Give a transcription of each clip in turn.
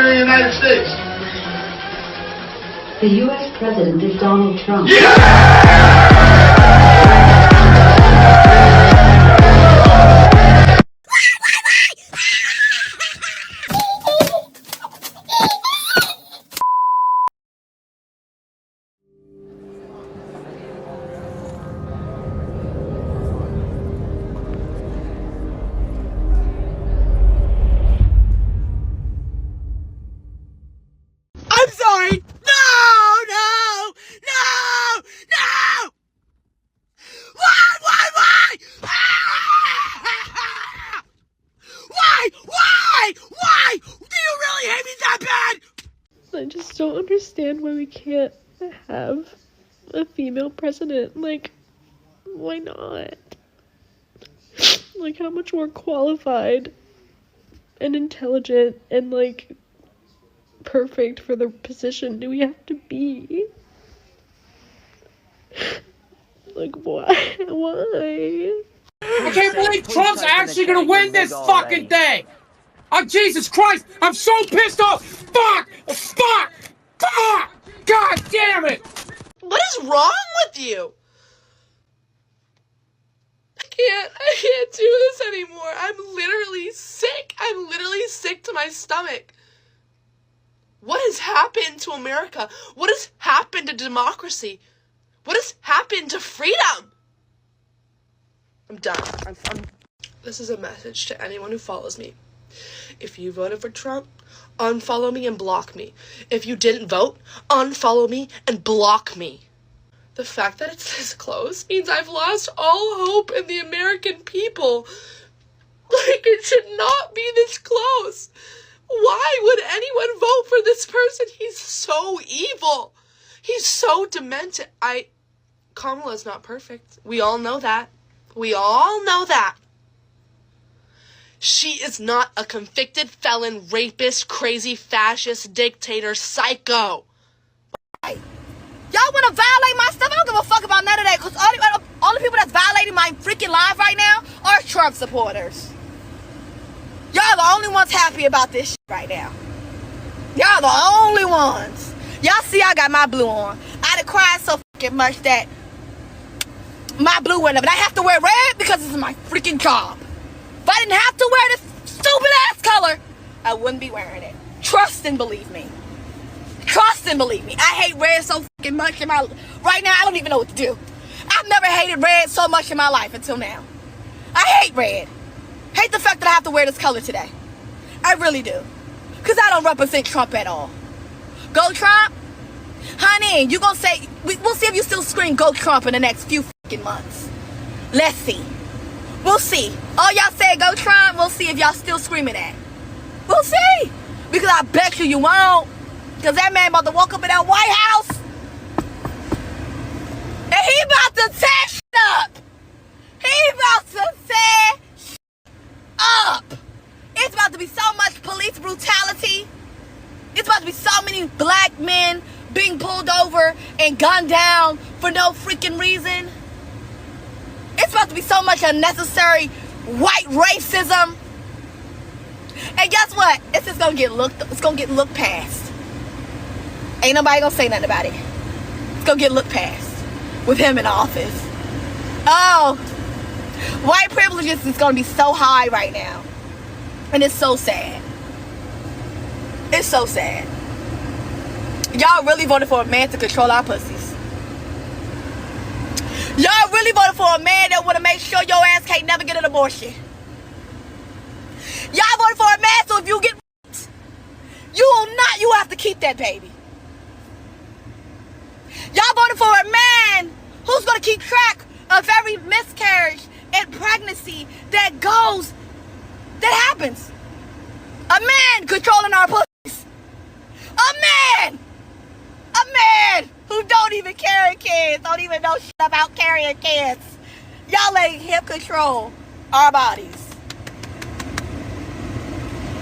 President of the United States? The U.S. President is Donald Trump. I'm sorry. No. Why? Why? Do you really hate me that bad? I just don't understand why we can't have a female president. Like, why not? Like, how much more qualified and intelligent and, like, perfect for the position do we have to be? Like, why? I can't believe Trump's actually gonna win this fucking thing! Oh, Jesus Christ! I'm so pissed off! Fuck! God damn it! What is wrong with you? I can't do this anymore. I'm literally sick. I'm literally sick to my stomach. What has happened to America? What has happened to democracy? What has happened to freedom? I'm done. This is a message to anyone who follows me. If you voted for Trump, unfollow me and block me. If you didn't vote, unfollow me and block me. The fact that it's this close means I've lost all hope in the American people. Like, it should not be this close. Why would anyone vote for this person? He's so evil. He's so demented. Kamala's not perfect. We all know that. She is not a convicted felon, rapist, crazy, fascist, dictator, psycho. Y'all want to violate my stuff? I don't give a fuck about none of that, because all the people that's violating my freaking life right now are Trump supporters. Y'all the only ones happy about this shit right now. Y'all the only ones. Y'all see I got my blue on. I done cried so fucking much that my blue went up. And I have to wear red because this is my freaking job. If I didn't have to wear this stupid ass color, I wouldn't be wearing it. Trust and believe me. I hate red so fucking much in my... Right now, I don't even know what to do. I've never hated red so much in my life until now. I hate red. Hate the fact that I have to wear this color today. I really do. Because I don't represent Trump at all. Go Trump? Honey, you gonna say... We'll see if you still scream go Trump in the next few fucking months. Let's see. We'll see. All y'all say go Trump, we'll see if y'all still screaming that. We'll see. Because I bet you won't. Because that man about to walk up in that White House. And he about to tear shit up. He about to tear shit up. It's about to be so much police brutality. It's about to be so many black men being pulled over and gunned down for no freaking reason. It's about to be so much unnecessary white racism. And guess what? It's just gonna get looked past. Ain't nobody gonna say nothing about it. It's gonna get looked past with him in office. Oh, white privilege is gonna be so high right now. And it's so sad. It's so sad. Y'all really voted for a man to control our pussies. Y'all really voted for a man that wanna make sure your ass can't never get an abortion. Y'all voted for a man so if you get raped, you have to keep that baby. Y'all voted for a man who's going to keep track of every miscarriage and pregnancy that happens. A man controlling our pussies. A man who don't even carry kids, don't even know shit about carrying kids. Y'all letting him control our bodies.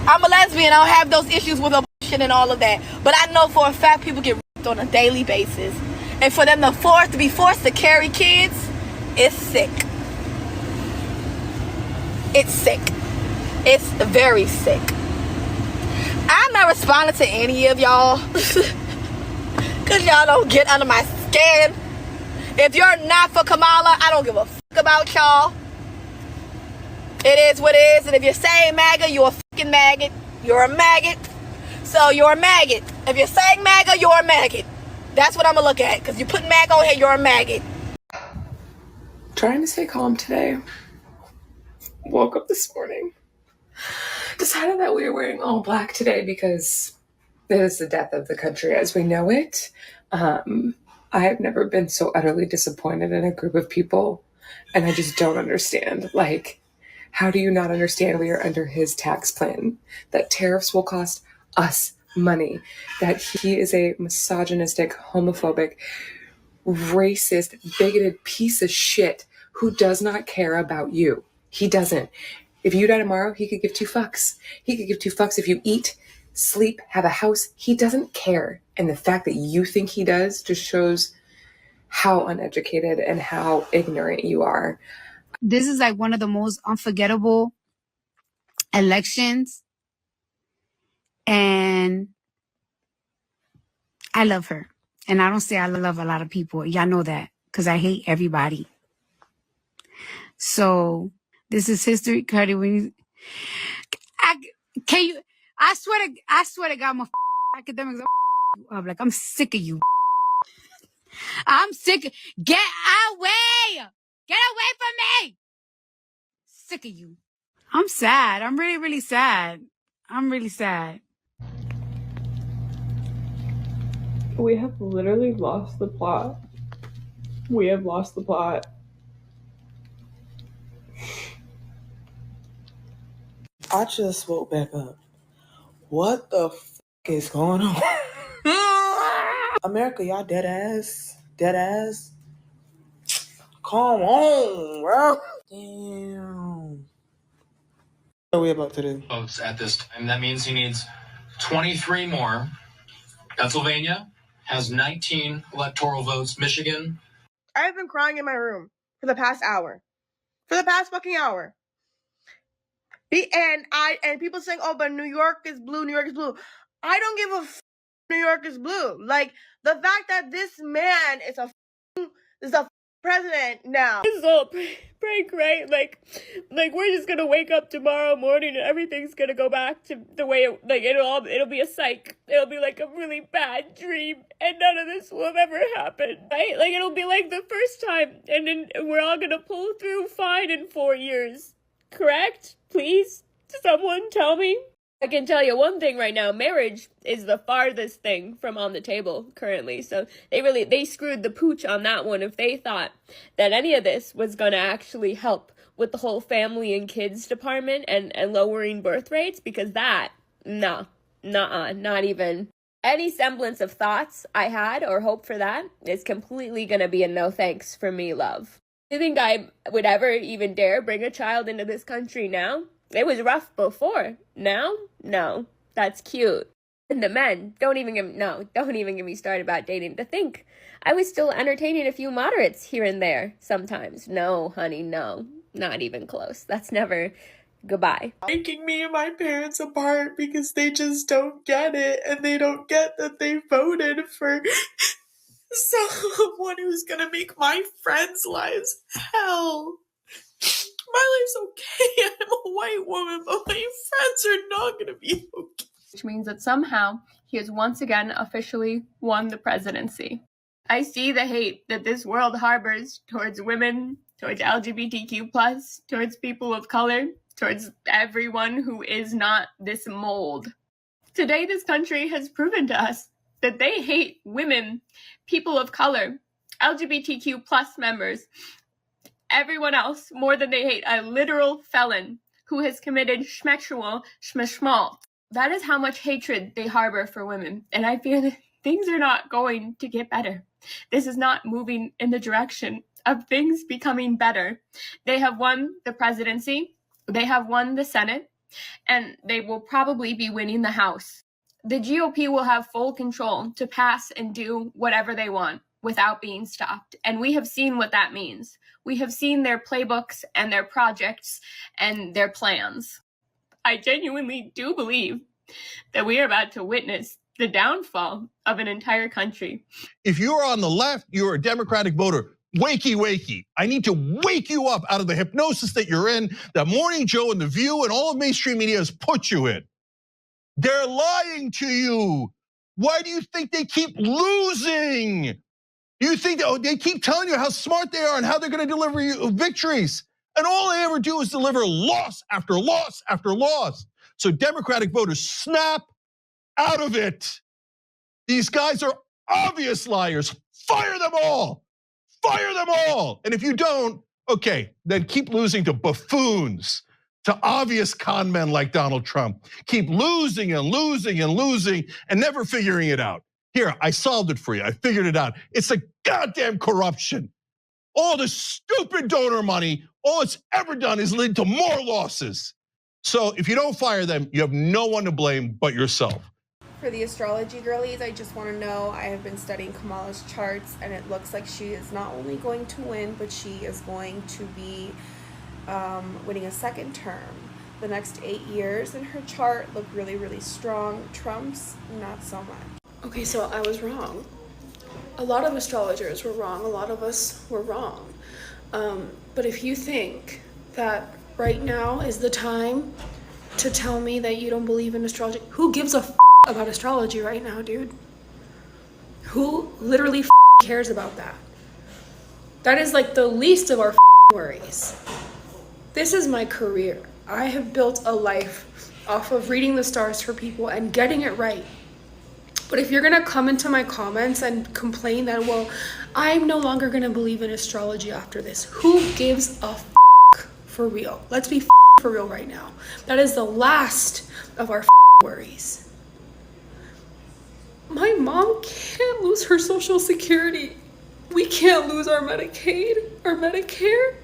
I'm a lesbian, I don't have those issues with abortion and all of that. But I know for a fact people get raped on a daily basis. And for them to be forced to carry kids, it's sick. It's sick. It's very sick. I'm not responsible responding to any of y'all because y'all don't get under my skin. If you're not for Kamala, I don't give a fuck about y'all. It is what it is. And if you're saying MAGA, you're a fucking maggot. You're a maggot. So you're a maggot. If you're saying MAGA, you're a maggot. That's what I'm gonna look at. Because you put MAGA on here, you're a maggot. Trying to stay calm today. Woke up this morning. Decided that we were wearing all black today because it is the death of the country as we know it. I have never been so utterly disappointed in a group of people, and I just don't understand. Like, how do you not understand we are under his tax plan? That tariffs will cost us money. That he is a misogynistic, homophobic, racist, bigoted piece of shit who does not care about you. He doesn't. If you die tomorrow, he could give 2 fucks. He could give 2 fucks if you eat, sleep, have a house. He doesn't care. And the fact that you think he does just shows how uneducated and how ignorant you are. This is like one of the most unforgettable elections. And I love her. And I don't say I love a lot of people. Y'all know that because I hate everybody. So this is history. Cardi, I swear to God, my academics are like, I'm sick of you. I'm sick. Get away. Get away from me. Sick of you. I'm sad. I'm really, really sad. I'm really sad. We have literally lost the plot. We have lost the plot. I just woke back up. What the f*** is going on? America, y'all dead ass? Dead ass? Come on, bro. Damn. What are we about to do? Votes at this time. That means he needs 23 more. Pennsylvania has 19 electoral votes. Michigan. I've been crying in my room for the past hour. For the past fucking hour. And people saying, oh, but New York is blue, New York is blue. I don't give a f*** New York is blue. Like, the fact that this man is a president now. This is all prank, right? Like we're just gonna wake up tomorrow morning and everything's gonna go back to the way it'll be a psych. It'll be like a really bad dream, and none of this will have ever happened, right? Like it'll be like the first time, and then we're all gonna pull through fine in 4 years. Correct? Please, someone tell me. I can tell you one thing right now, marriage is the farthest thing from on the table currently. So they screwed the pooch on that one if they thought that any of this was going to actually help with the whole family and kids department and lowering birth rates, because that, not even any semblance of thoughts I had or hope for that is completely going to be a no thanks for me, love. Do you think I would ever even dare bring a child into this country now? It was rough before. Now? No. That's cute. And the men, don't even get me started about dating. To think I was still entertaining a few moderates here and there sometimes. No, honey, no. Not even close. That's never goodbye. Breaking me and my parents apart because they just don't get it, and they don't get that they voted for someone who's gonna make my friends' lives hell. My life's okay. I'm a white woman, but my friends are not gonna be okay. Which means that somehow he has once again officially won the presidency. I see the hate that this world harbors towards women, towards LGBTQ+, towards people of color, towards everyone who is not this mold. Today, this country has proven to us that they hate women, people of color, LGBTQ+ members, everyone else more than they hate a literal felon who has committed schmeshmal. That is how much hatred they harbor for women. And I fear that things are not going to get better. This is not moving in the direction of things becoming better. They have won the presidency, they have won the Senate, and they will probably be winning the House. The GOP will have full control to pass and do whatever they want without being stopped. And we have seen what that means. We have seen their playbooks and their projects and their plans. I genuinely do believe that we are about to witness the downfall of an entire country. If you're on the left, you're a Democratic voter. Wakey, wakey. I need to wake you up out of the hypnosis that you're in, that Morning Joe and The View and all of mainstream media has put you in. They're lying to you. Why do you think they keep losing? You think they keep telling you how smart they are and how they're gonna deliver you victories. And all they ever do is deliver loss after loss after loss. So Democratic voters, snap out of it. These guys are obvious liars. Fire them all. Fire them all. And if you don't, okay, then keep losing to buffoons, to obvious con men like Donald Trump. Keep losing and losing and losing and never figuring it out. Here, I solved it for you. I figured it out. It's a goddamn corruption. All the stupid donor money, all it's ever done is lead to more losses. So if you don't fire them, you have no one to blame but yourself. For the astrology girlies, I just want to know, I have been studying Kamala's charts, and it looks like she is not only going to win, but she is going to be winning a second term. The next 8 years in her chart look really, really strong. Trump's not so much. Okay, so I was wrong. A lot of astrologers were wrong. A lot of us were wrong. But if you think that right now is the time to tell me that you don't believe in astrology, who gives a about astrology right now, dude? Who literally cares about that? That is like the least of our worries. This is my career. I have built a life off of reading the stars for people and getting it right. But if you're gonna come into my comments and complain that, well, I'm no longer gonna believe in astrology after this, who gives a for real? Let's be for real right now. That is the last of our worries. My mom can't lose her Social Security. We can't lose our Medicaid, our Medicare.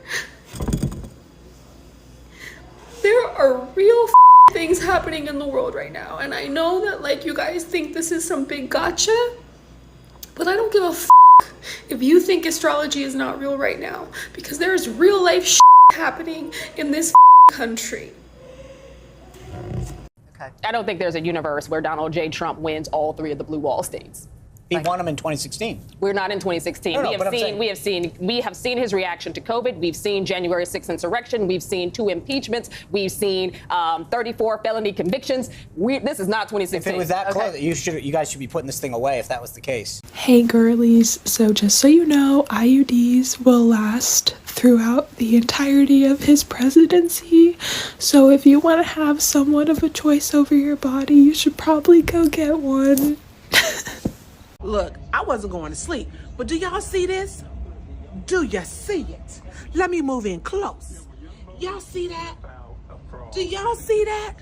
There are real things happening in the world right now. And I know that like you guys think this is some big gotcha, but I don't give a if you think astrology is not real right now, because there's real life happening in this country. I don't think there's a universe where Donald J. Trump wins all 3 of the blue wall states. He won them in 2016. We're not in 2016. We have seen his reaction to COVID. We've seen January 6th insurrection. We've seen 2 impeachments. We've seen 34 felony convictions. This is not 2016. If it was that close, you guys should be putting this thing away if that was the case. Hey girlies, so just so you know, IUDs will last throughout the entirety of his presidency. So if you want to have somewhat of a choice over your body, you should probably go get one. Look, I wasn't going to sleep, but do y'all see this? Do you see it? Let me move in close. Y'all see that? Do y'all see that?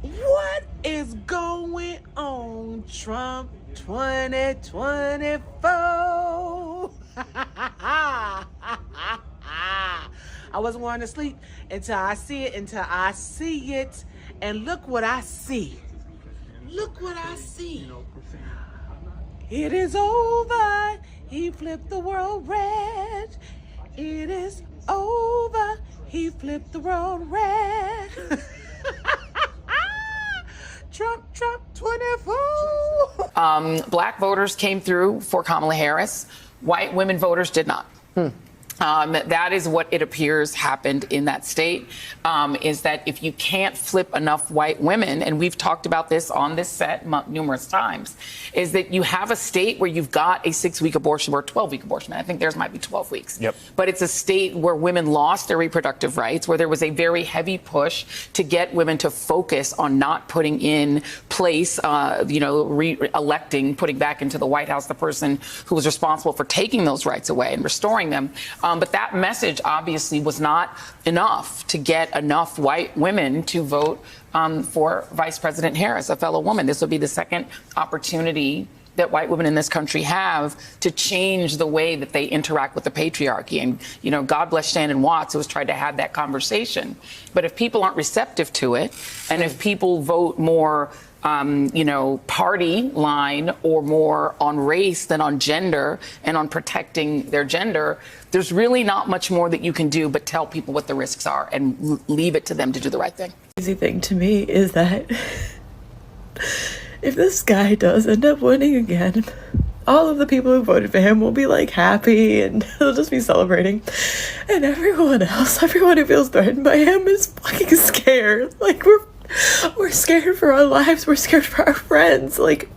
What is going on, Trump 2024? I wasn't going to sleep until I see it, and look what I see. Look what I see. It is over. He flipped the world red. It is over. He flipped the world red. Trump 24. Black voters came through for Kamala Harris. White women voters did not. That is what it appears happened in that state, is that if you can't flip enough white women, and we've talked about this on this set numerous times, is that you have a state where you've got a 6-week abortion or a 12-week abortion. I think theirs might be 12 weeks. Yep. But it's a state where women lost their reproductive rights, where there was a very heavy push to get women to focus on not putting in place, re-electing, putting back into the White House the person who was responsible for taking those rights away and restoring them. But that message obviously was not enough to get enough white women to vote for Vice President Harris, a fellow woman. This will be the second opportunity that white women in this country have to change the way that they interact with the patriarchy. And, you know, God bless Shannon Watts, who has tried to have that conversation. But if people aren't receptive to it, and if people vote more, you know, party line or more on race than on gender and on protecting their gender, there's really not much more that you can do but tell people what the risks are and leave it to them to do the right thing. The crazy thing to me is that if this guy does end up winning again, all of the people who voted for him will be like happy and they'll just be celebrating. And everyone else, everyone who feels threatened by him is fucking scared. Like, we're scared for our lives. We're scared for our friends. Like,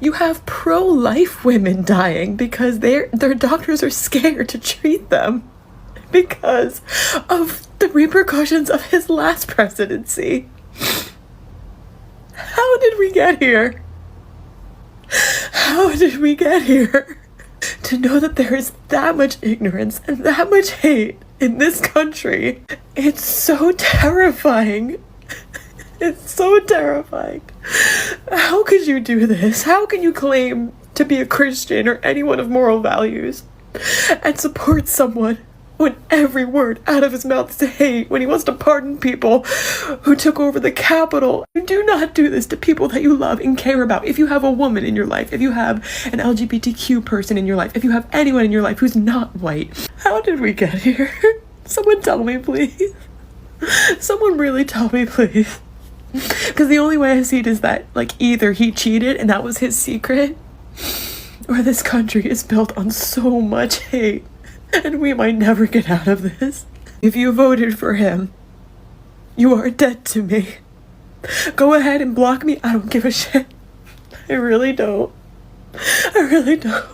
you have pro-life women dying because their doctors are scared to treat them because of the repercussions of his last presidency. How did we get here? How did we get here? To know that there is that much ignorance and that much hate in this country, it's so terrifying. It's so terrifying. How could you do this? How can you claim to be a Christian or anyone of moral values and support someone when every word out of his mouth is hate, when he wants to pardon people who took over the Capitol? You do not do this to people that you love and care about. If you have a woman in your life, if you have an LGBTQ person in your life, if you have anyone in your life who's not white, how did we get here? Someone tell me, please. Someone really tell me, please. Because the only way I see it is that, like, either he cheated and that was his secret, or this country is built on so much hate and we might never get out of this. If you voted for him, you are dead to me. Go ahead and block me. I don't give a shit. I really don't. I really don't.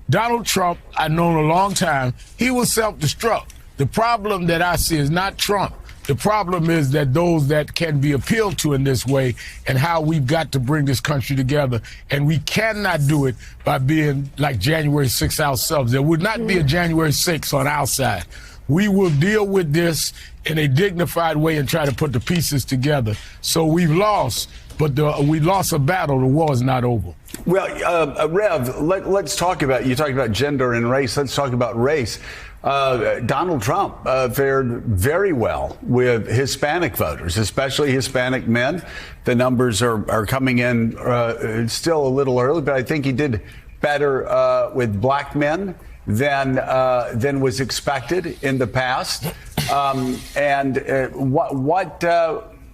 Donald Trump, I've known a long time. He will self-destruct. The problem that I see is not Trump. The problem is that those that can be appealed to in this way and how we've got to bring this country together. And we cannot do it by being like January 6th ourselves. There would not be a January 6th on our side. We will deal with this in a dignified way and try to put the pieces together. So we've lost, but we lost a battle. The war is not over. Well, Rev, let's talk about, you talked about gender and race. Let's talk about race. Donald Trump fared very well with Hispanic voters, especially Hispanic men. The numbers are coming in still a little early, but I think he did better with black men than was expected in the past.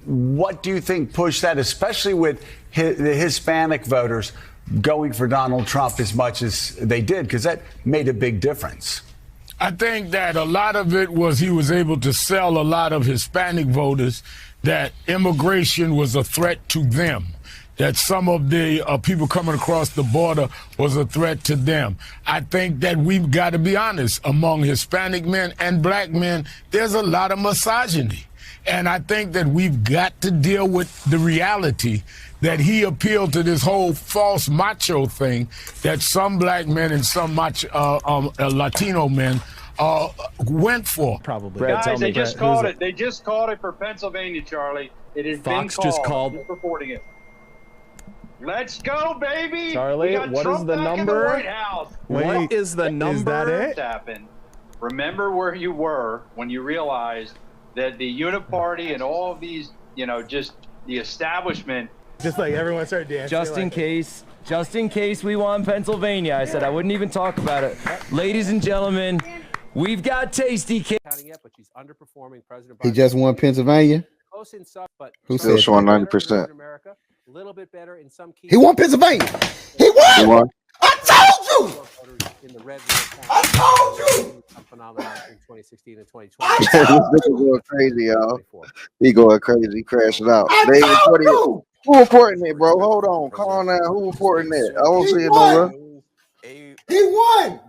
What do you think pushed that, especially with the Hispanic voters going for Donald Trump as much as they did? Because that made a big difference. I think that a lot of it was he was able to sell a lot of Hispanic voters that immigration was a threat to them, that some of the people coming across the border was a threat to them. I think that we've got to be honest, among Hispanic men and black men, there's a lot of misogyny. And I think that we've got to deal with the reality that he appealed to this whole false macho thing that some black men and some Latino men went for. Probably. Guys, they just called it. They just called it for Pennsylvania, Charlie. It has been called. just called. I'm reporting it. Let's go, baby. Charlie, what is the number? White House. What is the number? Is that it? Happened. Remember where you were when you realized that the Uniparty and all of these, you know, just the establishment. Just like everyone started dancing. Just in case we won Pennsylvania. I said I wouldn't even talk about it. Ladies and gentlemen, we've got Tasty Cake. He just won Pennsylvania. Who said Still showing 90%. He won Pennsylvania? He won! He won. I told you! I told you! This nigga going crazy, y'all. He going crazy, crashing out. David, who reporting it, bro? Hold on, calm down. Who reporting it? I don't see it nowhere. He won.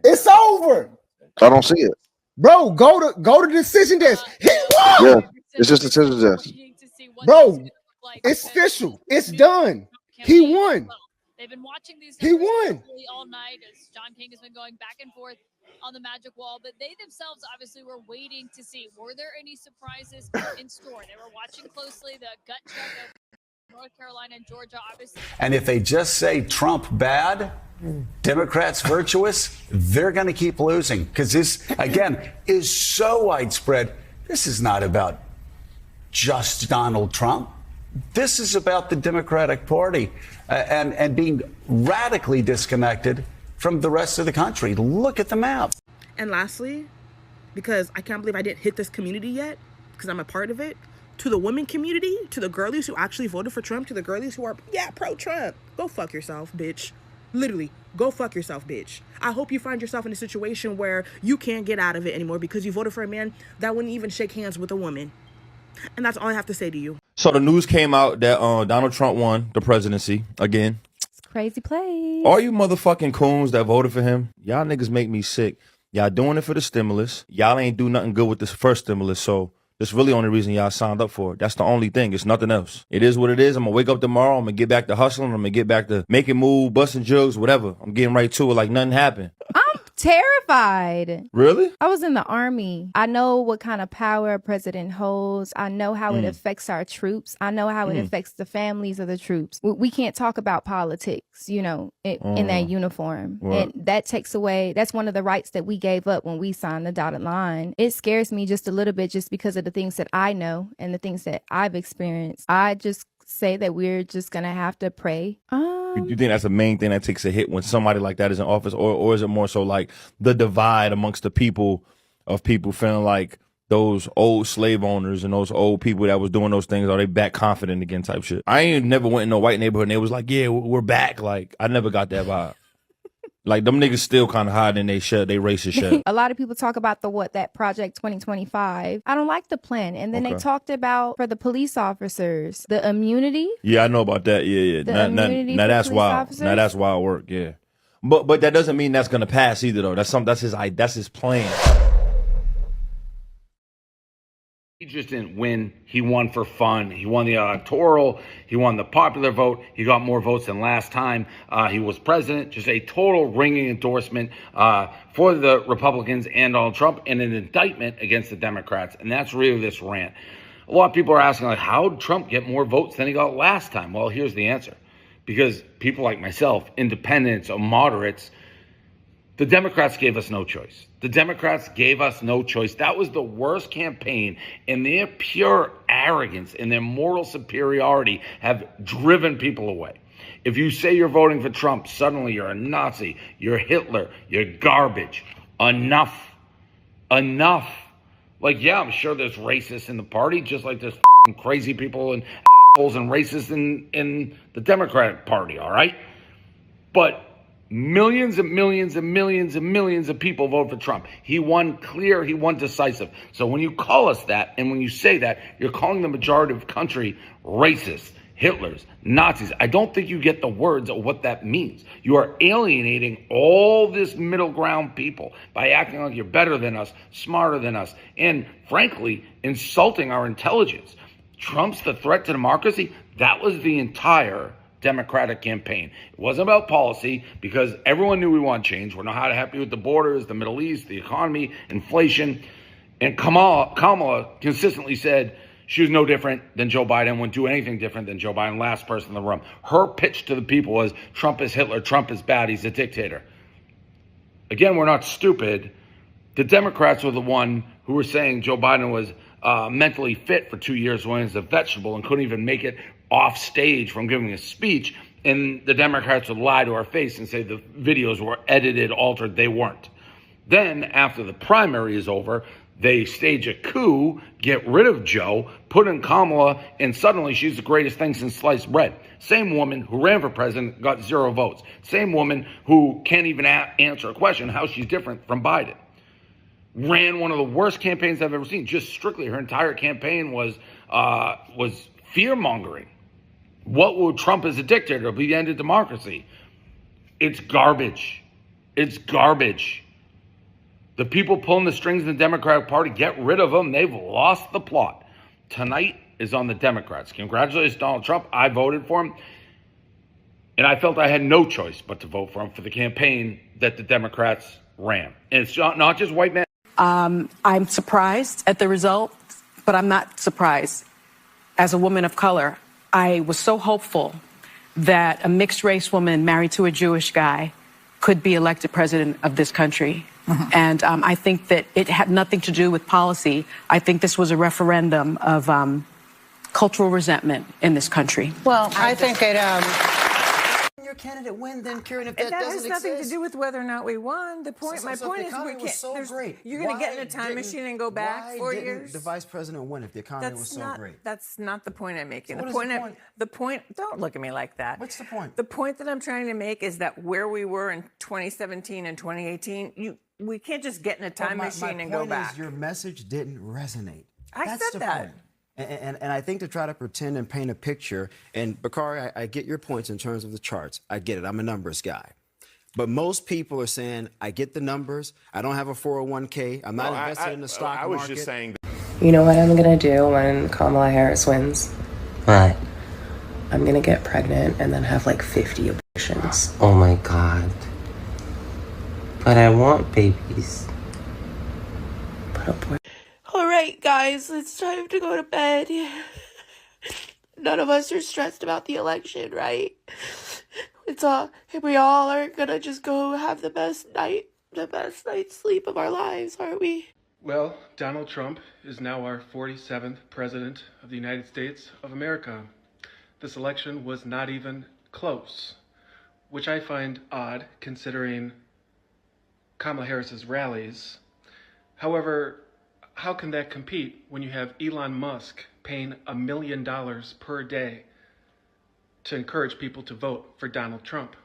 It's over. I don't see it. Bro, go to decision desk. He won. Yeah, it's just a decision desk. Bro, it's official. It's done. He won. They've been watching these he won all night as John King has been going back and forth on the magic wall, but they themselves obviously were waiting to see, were there any surprises in store? They were watching closely the gut check of North Carolina and Georgia, obviously. And if they just say Trump bad, Democrats virtuous, they're going to keep losing because this, again, is so widespread. This is not about just Donald Trump. This is about the Democratic Party and being radically disconnected from the rest of the country. Look at the map. And lastly, because I can't believe I didn't hit this community yet, because I'm a part of it, to the women community, to the girlies who actually voted for Trump, to the girlies who are, pro-Trump, go fuck yourself, bitch. Literally, go fuck yourself, bitch. I hope you find yourself in a situation where you can't get out of it anymore because you voted for a man that wouldn't even shake hands with a woman. And that's all I have to say to you. So the news came out that Donald Trump won the presidency again. It's crazy place. All you motherfucking coons that voted for him, y'all niggas make me sick. Y'all doing it for the stimulus. Y'all ain't do nothing good with this first stimulus, so that's really the only reason y'all signed up for it. That's the only thing. It's nothing else. It is what it is. I'm going to wake up tomorrow. I'm going to get back to hustling. I'm going to get back to making moves, busting jugs, whatever. I'm getting right to it like nothing happened. I'm terrified. Really? I was in the Army. I know what kind of power a president holds. I know how it affects our troops. I know how it affects the families of the troops. We can't talk about politics, in that uniform. Right. And that takes away, that's one of the rights that we gave up when we signed the dotted line. It scares me just a little bit just because of the things that I know and the things that I've experienced. I just say that we're just going to have to pray. You think that's the main thing that takes a hit when somebody like that is in office, or is it more so like the divide amongst the people feeling like those old slave owners and those old people that was doing those things, are they back confident again type shit? I ain't never went in no white neighborhood and they was like, yeah, we're back. Like, I never got that vibe. Like, them niggas still kind of hiding they racist shit. A lot of people talk about that Project 2025. I don't like the plan. And then they talked about, for the police officers, the immunity. Yeah, I know about that. Yeah. Now that's wild. Now that's wild work. Yeah. But that doesn't mean that's going to pass either, though. That's his plan. He just didn't win. He won for fun. He won the electoral. He won the popular vote. He got more votes than last time he was president. Just a total ringing endorsement for the Republicans and Donald Trump, and an indictment against the Democrats. And that's really this rant. A lot of people are asking, like, how did Trump get more votes than he got last time? Well, here's the answer. Because people like myself, independents or moderates, the Democrats gave us no choice. The Democrats gave us no choice. That was the worst campaign, and their pure arrogance and their moral superiority have driven people away. If you say you're voting for Trump, suddenly you're a Nazi, you're Hitler, you're garbage. Enough. Like, yeah, I'm sure there's racists in the party, just like there's crazy people and assholes and racists in the Democratic Party, all right? But millions and millions and millions and millions of people vote for Trump. He won clear, he won decisive. So when you call us that, and when you say that, you're calling the majority of the country racist, Hitlers, Nazis. I don't think you get the words of what that means. You are alienating all this middle ground people by acting like you're better than us, smarter than us, and frankly, insulting our intelligence. Trump's the threat to democracy. That was the entire Democratic campaign. It wasn't about policy, because everyone knew we want change. We're not happy with the borders, the Middle East, the economy, inflation. And Kamala consistently said she was no different than Joe Biden, wouldn't do anything different than Joe Biden, last person in the room. Her pitch to the people was, Trump is Hitler, Trump is bad, he's a dictator. Again, we're not stupid. The Democrats were the one who were saying Joe Biden was mentally fit for 2 years when he was a vegetable and couldn't even make it off stage from giving a speech, and the Democrats would lie to our face and say the videos were edited, altered. They weren't. Then, after the primary is over, they stage a coup, get rid of Joe, put in Kamala, and suddenly she's the greatest thing since sliced bread. Same woman who ran for president got 0 votes. Same woman who can't even answer a question how she's different from Biden. Ran one of the worst campaigns I've ever seen. Just strictly, her entire campaign was fear-mongering. What would Trump as a dictator? It'll be the end of democracy. It's garbage. It's garbage. The people pulling the strings in the Democratic Party, get rid of them. They've lost the plot. Tonight is on the Democrats. Congratulations, Donald Trump. I voted for him. And I felt I had no choice but to vote for him for the campaign that the Democrats ran. And it's not just white men. I'm surprised at the result, but I'm not surprised. As a woman of color, I was so hopeful that a mixed race woman married to a Jewish guy could be elected president of this country. And I think that it had nothing to do with policy. I think this was a referendum of cultural resentment in this country. Well, I think it. Your candidate win, then Kieran, if that doesn't has nothing exist. to do with whether or not we won. The point, my point is, we was so can't. great. You're going to get in a time machine and go back why 4 didn't years. the vice president win if the economy was so great? That's not the point I'm making. So the what is point. The point. Don't look at me like that. What's the point? The point that I'm trying to make is that where we were in 2017 and 2018, we can't just get in a time machine and go back. Is your message didn't resonate. I That's said the that. point. And I think to try to pretend and paint a picture, and Bakari, I get your points in terms of the charts. I get it. I'm a numbers guy. But most people are saying, I get the numbers. I don't have a 401k. I'm not invested in the stock market. I was just saying. You know what I'm going to do when Kamala Harris wins? What? I'm going to get pregnant and then have like 50 abortions. Oh my God. But I want babies. But abort. All right, guys, it's time to go to bed. None of us are stressed about the election, right? We all are gonna just go have the best night's sleep of our lives, aren't we? Well, Donald Trump is now our 47th president of the United States of America. This election was not even close, which I find odd considering Kamala Harris's rallies. However, how can that compete when you have Elon Musk paying $1 million per day to encourage people to vote for Donald Trump?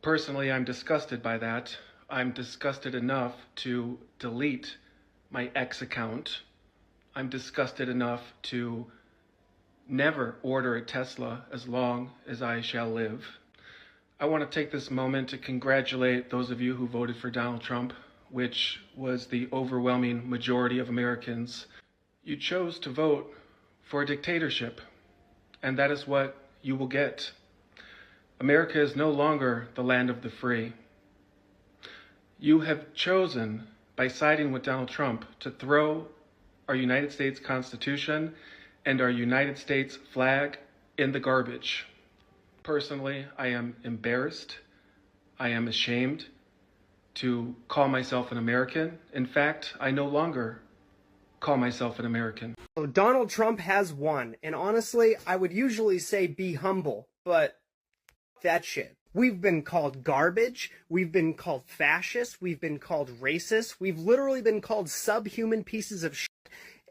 Personally, I'm disgusted by that. I'm disgusted enough to delete my X account. I'm disgusted enough to never order a Tesla as long as I shall live. I want to take this moment to congratulate those of you who voted for Donald Trump, which was the overwhelming majority of Americans. You chose to vote for a dictatorship, and that is what you will get. America is no longer the land of the free. You have chosen, by siding with Donald Trump, to throw our United States Constitution and our United States flag in the garbage. Personally, I am embarrassed. I am ashamed to call myself an American. In fact, I no longer call myself an American. So Donald Trump has won, and honestly, I would usually say be humble, but that shit. We've been called garbage, we've been called fascist, we've been called racist, we've literally been called subhuman pieces of shit,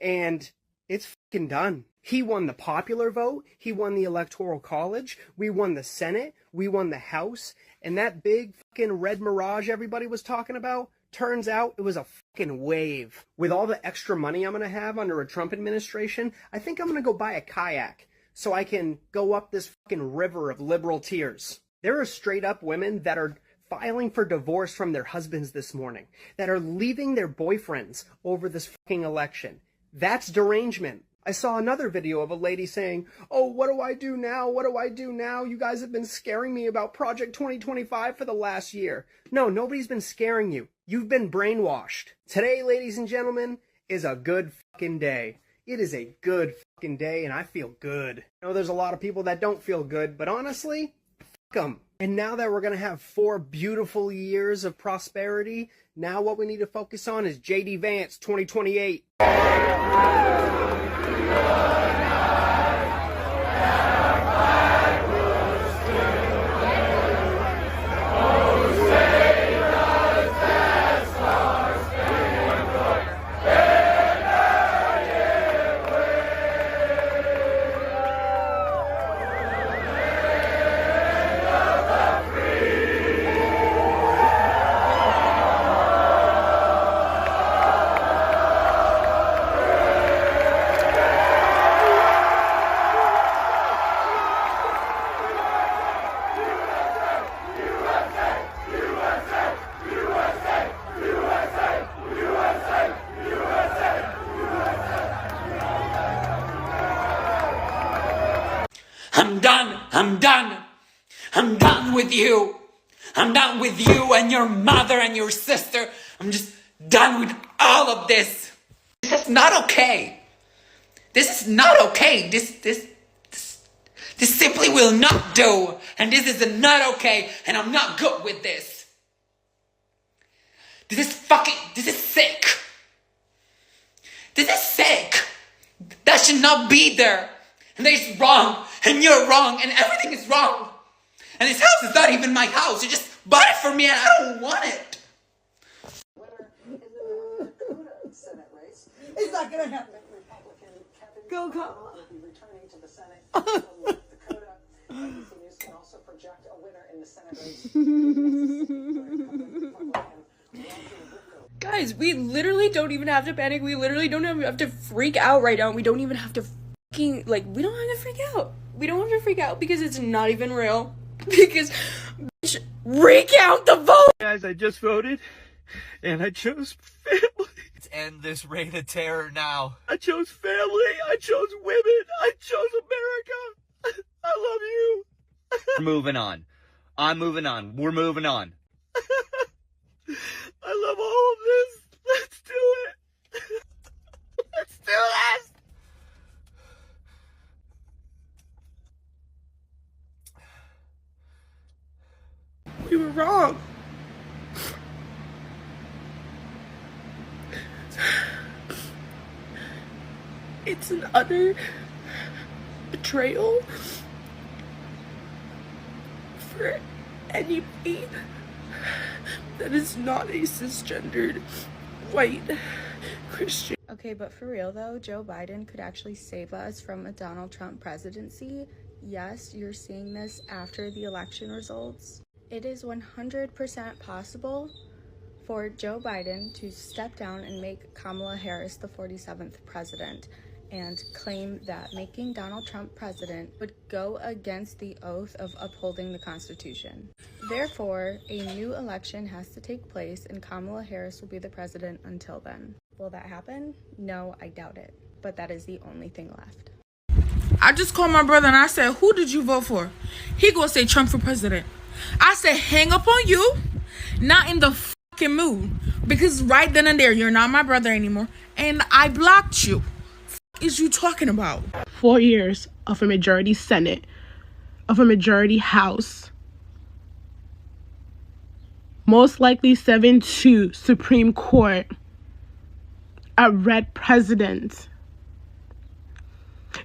and it's fucking done. He won the popular vote, he won the Electoral College, we won the Senate, we won the House, and that big fucking red mirage everybody was talking about, turns out it was a fucking wave. With all the extra money I'm gonna have under a Trump administration, I think I'm gonna go buy a kayak so I can go up this fucking river of liberal tears. There are straight up women that are filing for divorce from their husbands this morning, that are leaving their boyfriends over this fucking election. That's derangement. I saw another video of a lady saying, oh, what do I do now? What do I do now? You guys have been scaring me about Project 2025 for the last year. No, nobody's been scaring you. You've been brainwashed. Today, ladies and gentlemen, is a good fucking day. It is a good fucking day, and I feel good. I know there's a lot of people that don't feel good, but honestly, fuck them. And now that we're going to have 4 beautiful years of prosperity, now what we need to focus on is J.D. Vance 2028. I'm done. I'm done. I'm done with you. I'm done with you and your mother and your sister. I'm just done with all of this. This is not okay. This is not okay. This simply will not do. And this is not okay. And I'm not good with this. This is sick. This is sick. That should not be there. And it's wrong. And you're wrong. And everything is wrong. And this house is not even my house. You just bought it for me and I don't want it. It's not going to happen. Go, Kamala. Guys, we literally don't even have to panic. We literally don't even have to freak out right now. We don't even have to we don't have to freak out. We don't have to freak out because it's not even real. Because, bitch, recount the vote! Guys, I just voted, and I chose family. Let's end this reign of terror now. I chose family. I chose women. I chose America. I love you. We're moving on. I'm moving on. We're moving on. I love all of this. Let's do it. Let's do this. We were wrong. It's an utter betrayal for anybody that is not a cisgendered white Christian. Okay, but for real though, Joe Biden could actually save us from a Donald Trump presidency. Yes, you're seeing this after the election results. It is 100% possible for Joe Biden to step down and make Kamala Harris the 47th president and claim that making Donald Trump president would go against the oath of upholding the Constitution. Therefore, a new election has to take place and Kamala Harris will be the president until then. Will that happen? No, I doubt it. But that is the only thing left. I just called my brother and I said, who did you vote for? He gonna say Trump for president. I said, hang up on you, not in the fucking mood. Because right then and there, you're not my brother anymore. And I blocked you. Is you talking about? 4 years of a majority Senate, of a majority House, most likely 7-2 Supreme Court, a red president,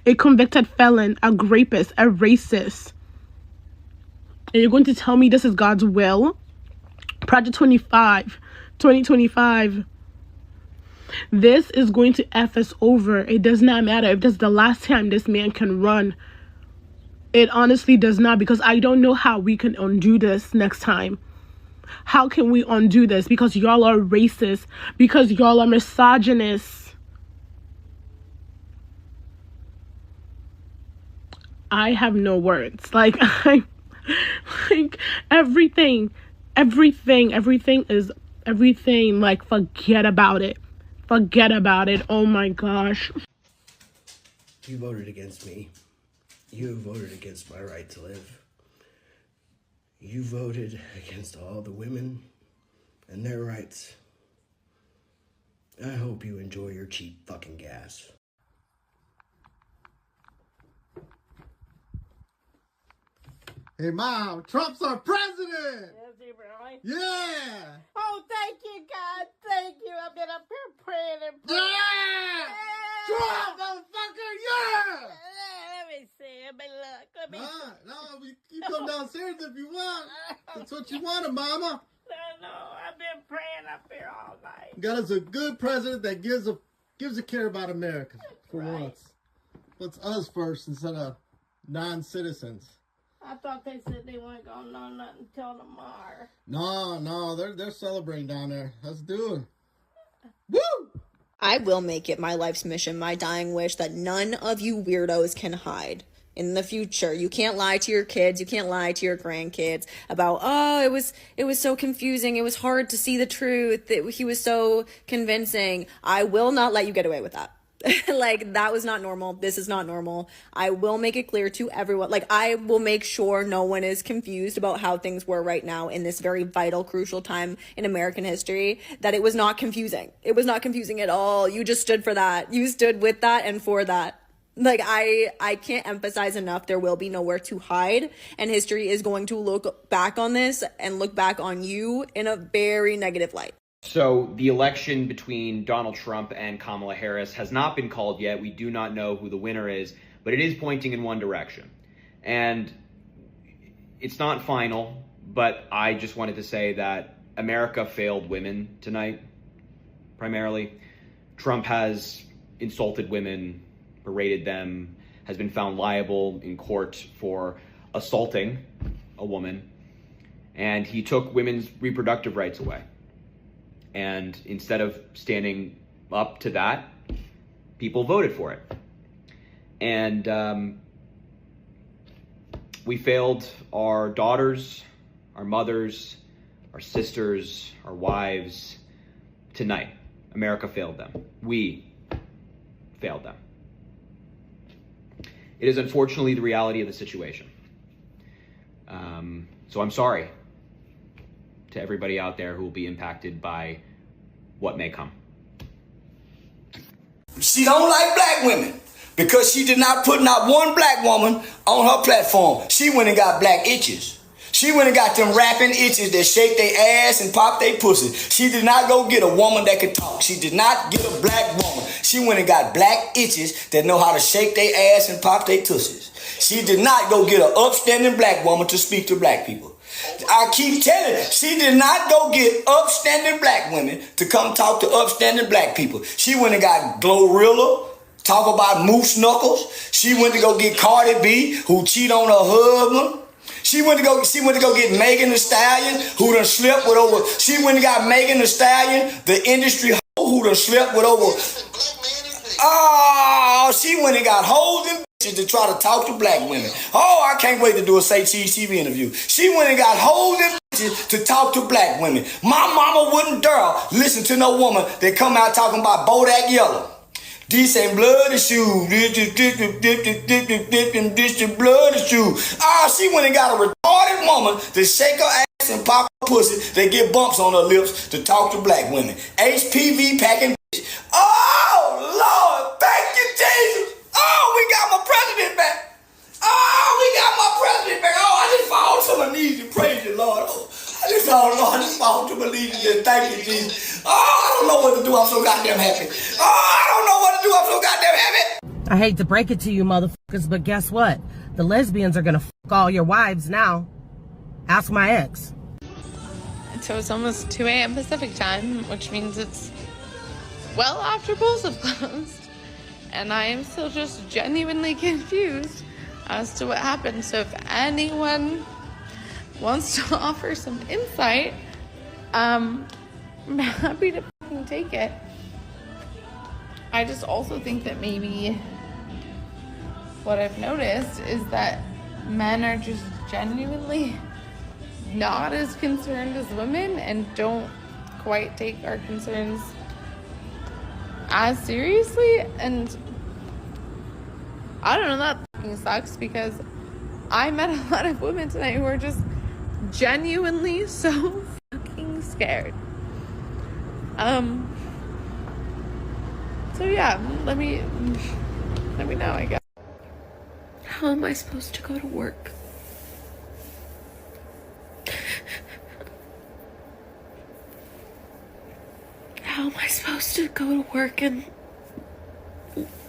a convicted felon, a rapist, a racist. And you're going to tell me this is God's will? Project 2025. This is going to F us over. It does not matter if this is the last time this man can run. It honestly does not, because I don't know how we can undo this next time. How can we undo this? Because y'all are racist. Because y'all are misogynists. I have no words. Everything is everything. Like, forget about it. Forget about it. Oh my gosh. You voted against me. You voted against my right to live. You voted against all the women and their rights. I hope you enjoy your cheap fucking gas. Hey, Mom, Trump's our president! Is he really? Yeah! Oh, thank you, God. Thank you. I've been up here praying and praying. Yeah! Trump, motherfucker, yeah! Let me see. Let me look. Let me No, you come downstairs if you want. That's what you wanted, Mama. No, I've been praying up here all night. Got us a good president that gives a care about America for once. Puts us first instead of non-citizens. I thought they said they weren't gonna know nothing until tomorrow. No, they're celebrating down there. Let's do it. Woo! I will make it my life's mission, my dying wish, that none of you weirdos can hide in the future. You can't lie to your kids. You can't lie to your grandkids about, oh, it was so confusing. It was hard to see the truth. He was so convincing. I will not let you get away with that. Like, that was not normal. This is not normal. I will make it clear to everyone. Like, I will make sure no one is confused about how things were right now in this very vital, crucial time in American history, that it was not confusing. It was not confusing at all. You just stood for that. You stood with that and for that. Like, I can't emphasize enough, there will be nowhere to hide, and history is going to look back on this and look back on you in a very negative light. So the election between Donald Trump and Kamala Harris has not been called yet. We do not know who the winner is, but it is pointing in one direction. And it's not final, but I just wanted to say that America failed women tonight, primarily. Trump has insulted women, berated them, has been found liable in court for assaulting a woman, and he took women's reproductive rights away. And instead of standing up to that, people voted for it. And we failed our daughters, our mothers, our sisters, our wives tonight. America failed them. We failed them. It is unfortunately the reality of the situation. So I'm sorry to everybody out there who will be impacted by what may come. She don't like black women because she did not put not one black woman on her platform. She went and got black itches. She went and got them rapping itches that shake their ass and pop their pussy. She did not go get a woman that could talk. She did not get a black woman. She went and got black itches that know how to shake their ass and pop their tussies. She did not go get an upstanding black woman to speak to black people. I keep telling you, she did not go get upstanding black women to come talk to upstanding black people. She went and got Glorilla, talk about moose knuckles. She went to go get Cardi B, who cheat on her husband. She went to go get Megan Thee Stallion, who done slept with over. She went and got Megan Thee Stallion, the industry hoe, who done slept with over. Oh, she went and got hoes and bitches to try to talk to black women. Oh, I can't wait to do a Say Cheese TV interview. She went and got hoes and bitches to talk to black women. My mama wouldn't dare listen to no woman that come out talking about Bodak Yellow. This ain't bloody shoe. This is bloody shoe. Ah, she went and got a retarded woman to shake her ass and pop her pussy. They get bumps on her lips to talk to black women. HPV packing bitch. Oh, Lord, thank you, Jesus. Oh, we got my president back. Oh, we got my president back. Oh, I just fall to my knees and praise you, Lord. Oh, I just fall to my knees and thank you, Jesus. Oh, I don't know what to do. I'm so goddamn happy. Oh, I don't know what to do. I'm so goddamn happy. I hate to break it to you motherfuckers, but guess what? The lesbians are gonna fuck all your wives now. Ask my ex. So it's almost 2 a.m. Pacific time, which means it's well after polls have closed. And I am still just genuinely confused as to what happened. So if anyone wants to offer some insight, I'm happy to fucking take it. I just also think that maybe what I've noticed is that men are just genuinely not as concerned as women and don't quite take our concerns as seriously. And I don't know, that fucking sucks because I met a lot of women tonight who are just genuinely so fucking scared. So yeah, let me know, I guess. How am I supposed to go to work? How am I supposed to go to work and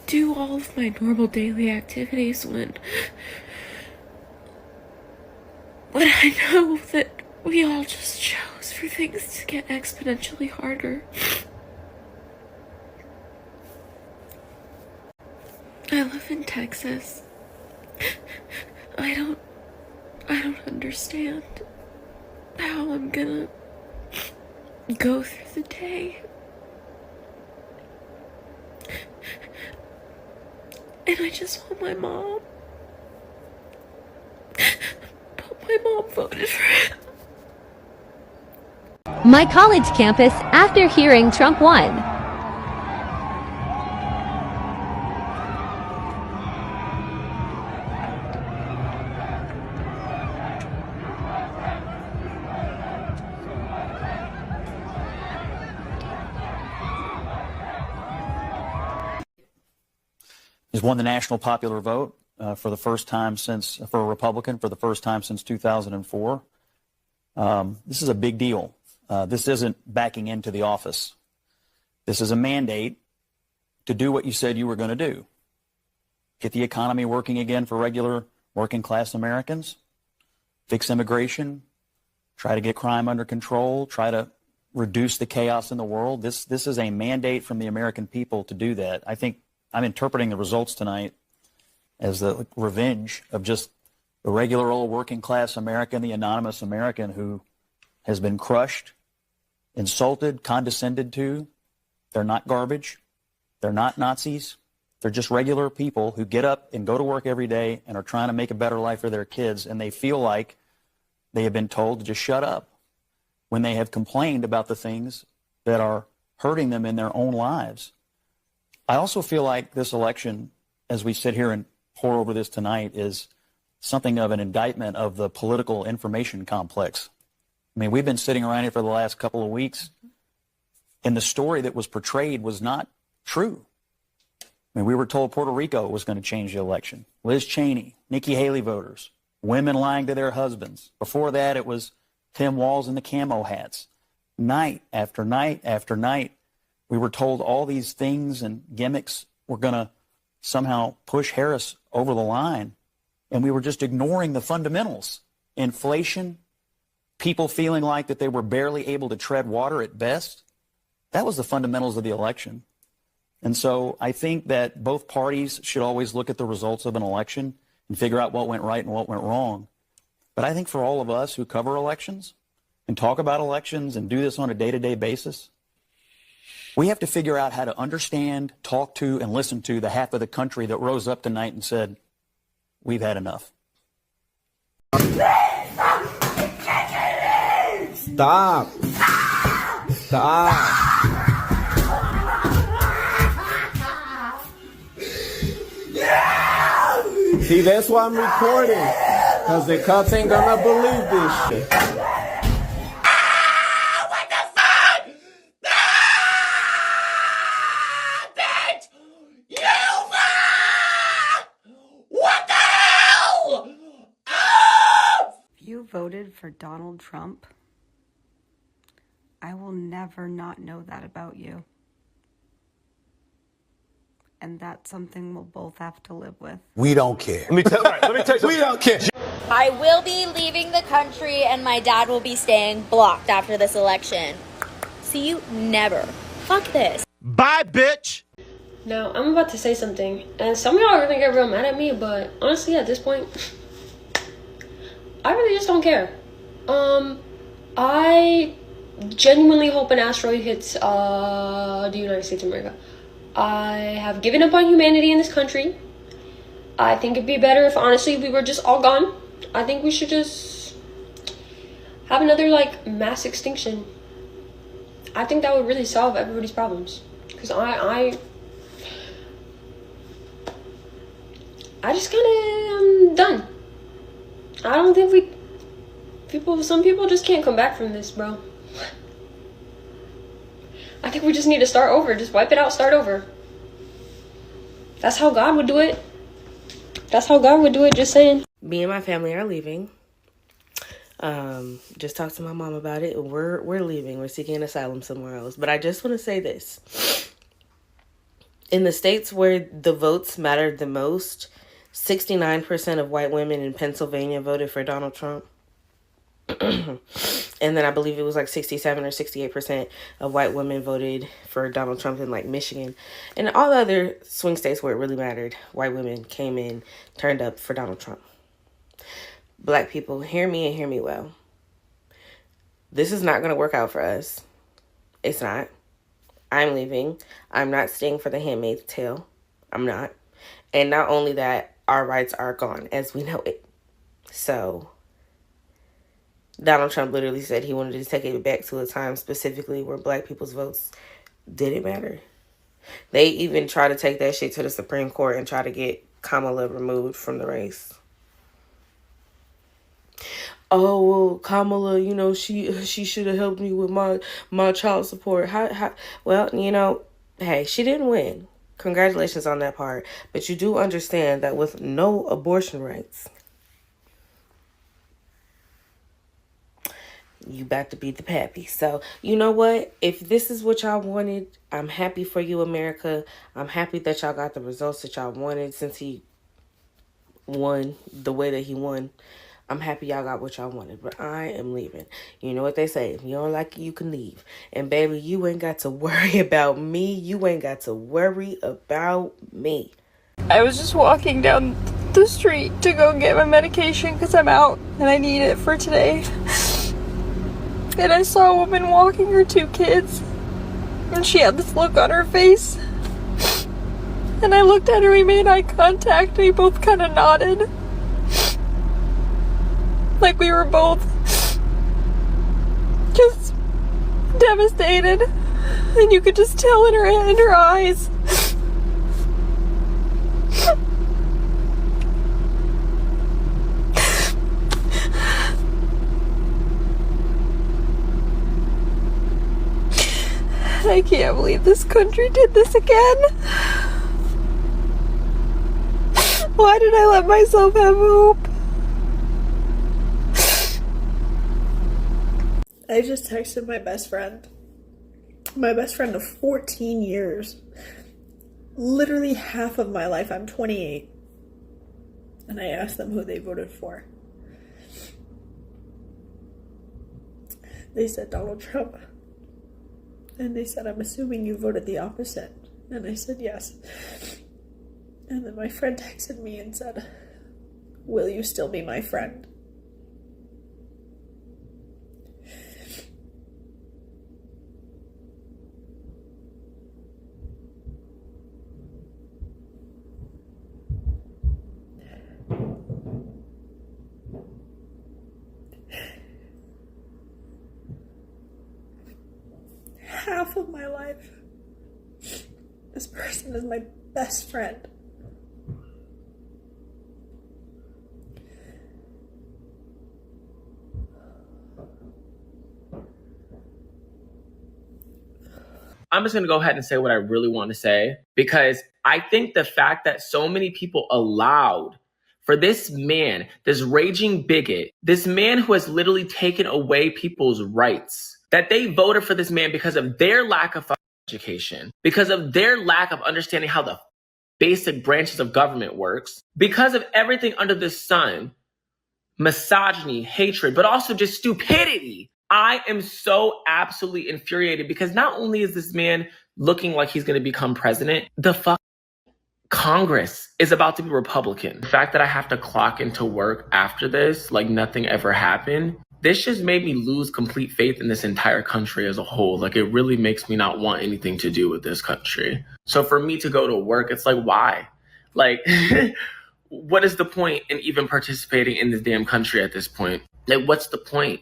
do all of my normal daily activities when I know that we all just chose for things to get exponentially harder? I live in Texas. I don't understand how I'm gonna go through the day. And I just want my mom. But my mom voted for him. My college campus after hearing Trump won. He's won the national popular vote for the first time for a Republican, for the first time since 2004. This is a big deal. This isn't backing into the office. This is a mandate to do what you said you were going to do. Get the economy working again for regular working class Americans, fix immigration, try to get crime under control, try to reduce the chaos in the world. This is a mandate from the American people to do that. I think I'm interpreting the results tonight as the revenge of just the regular old working class American, the anonymous American who has been crushed, insulted, condescended to. They're not garbage. They're not Nazis. They're just regular people who get up and go to work every day and are trying to make a better life for their kids, and they feel like they have been told to just shut up when they have complained about the things that are hurting them in their own lives. I also feel like this election, as we sit here and pour over this tonight, is something of an indictment of the political information complex. I mean, we've been sitting around here for the last couple of weeks, and the story that was portrayed was not true. I mean, we were told Puerto Rico was going to change the election. Liz Cheney, Nikki Haley voters, women lying to their husbands. Before that, it was Tim Walz and the camo hats. Night after night after night, we were told all these things and gimmicks were going to somehow push Harris over the line, and we were just ignoring the fundamentals. Inflation, people feeling like that they were barely able to tread water at best. That was the fundamentals of the election. And so I think that both parties should always look at the results of an election and figure out what went right and what went wrong. But I think for all of us who cover elections and talk about elections and do this on a day-to-day basis, we have to figure out how to understand, talk to, and listen to the half of the country that rose up tonight and said, we've had enough. Stop. Stop. See, that's why I'm recording. Because the cops ain't gonna believe this shit. What the fuck? Bitch! You fuck! What the hell? If you voted for Donald Trump, I will never not know that about you. And that's something we'll both have to live with. We don't care. Let me tell you. We don't care. I will be leaving the country and my dad will be staying blocked after this election. See you never. Fuck this. Bye, bitch. Now, I'm about to say something, and some of y'all are gonna get real mad at me, but honestly, at this point, I really just don't care. I genuinely hope an asteroid hits the United States of America. I have given up on humanity in this country. I think it'd be better if, honestly, we were just all gone. I think we should just have another, mass extinction. I think that would really solve everybody's problems. Because I just kind of am done. I don't think some people just can't come back from this, bro. I think we just need to start over. Just wipe it out, start over. That's how God would do it. That's how God would do it, just saying. Me and my family are leaving. Just talked to my mom about it. We're leaving. We're seeking an asylum somewhere else. But I just want to say this. In the states where the votes mattered the most, 69% of white women in Pennsylvania voted for Donald Trump. And then I believe it was 67 or 68% of white women voted for Donald Trump in Michigan. And all the other swing states where it really mattered, white women came in, turned up for Donald Trump. Black people, hear me and hear me well. This is not going to work out for us. It's not. I'm leaving. I'm not staying for the Handmaid's Tale. I'm not. And not only that, our rights are gone as we know it. So Donald Trump literally said he wanted to take it back to a time specifically where black people's votes didn't matter. They even try to take that shit to the Supreme Court and try to get Kamala removed from the race. Oh, well, Kamala, she should have helped me with my child support. Well, hey, she didn't win. Congratulations on that part. But you do understand that with no abortion rights, you about to beat the pappy. So, you know what? If this is what y'all wanted, I'm happy for you, America. I'm happy that y'all got the results that y'all wanted since he won the way that he won. I'm happy y'all got what y'all wanted, but I am leaving. You know what they say, if you don't like it, you can leave. And baby, you ain't got to worry about me. You ain't got to worry about me. I was just walking down the street to go get my medication because I'm out and I need it for today. And I saw a woman walking her 2 kids, and she had this look on her face. And I looked at her, we made eye contact, we both kind of nodded. Like we were both just devastated. And you could just tell in her eyes. I can't believe this country did this again. Why did I let myself have hope? I just texted my best friend of 14 years. Literally half of my life. I'm 28. And I asked them who they voted for. They said Donald Trump. And they said, I'm assuming you voted the opposite. And I said, yes. And then my friend texted me and said, will you still be my friend? Half of my life, this person is my best friend. I'm just going to go ahead and say what I really want to say, because I think the fact that so many people allowed for this man, this raging bigot, this man who has literally taken away people's rights, that they voted for this man because of their lack of education, because of their lack of understanding how the basic branches of government works, because of everything under the sun, misogyny, hatred, but also just stupidity. I am so absolutely infuriated because not only is this man looking like he's going to become president, the Congress is about to be Republican. The fact that I have to clock into work after this, like nothing ever happened, this just made me lose complete faith in this entire country as a whole. Like, it really makes me not want anything to do with this country. So for me to go to work, it's like, why? Like, what is the point in even participating in this damn country at this point? Like, what's the point?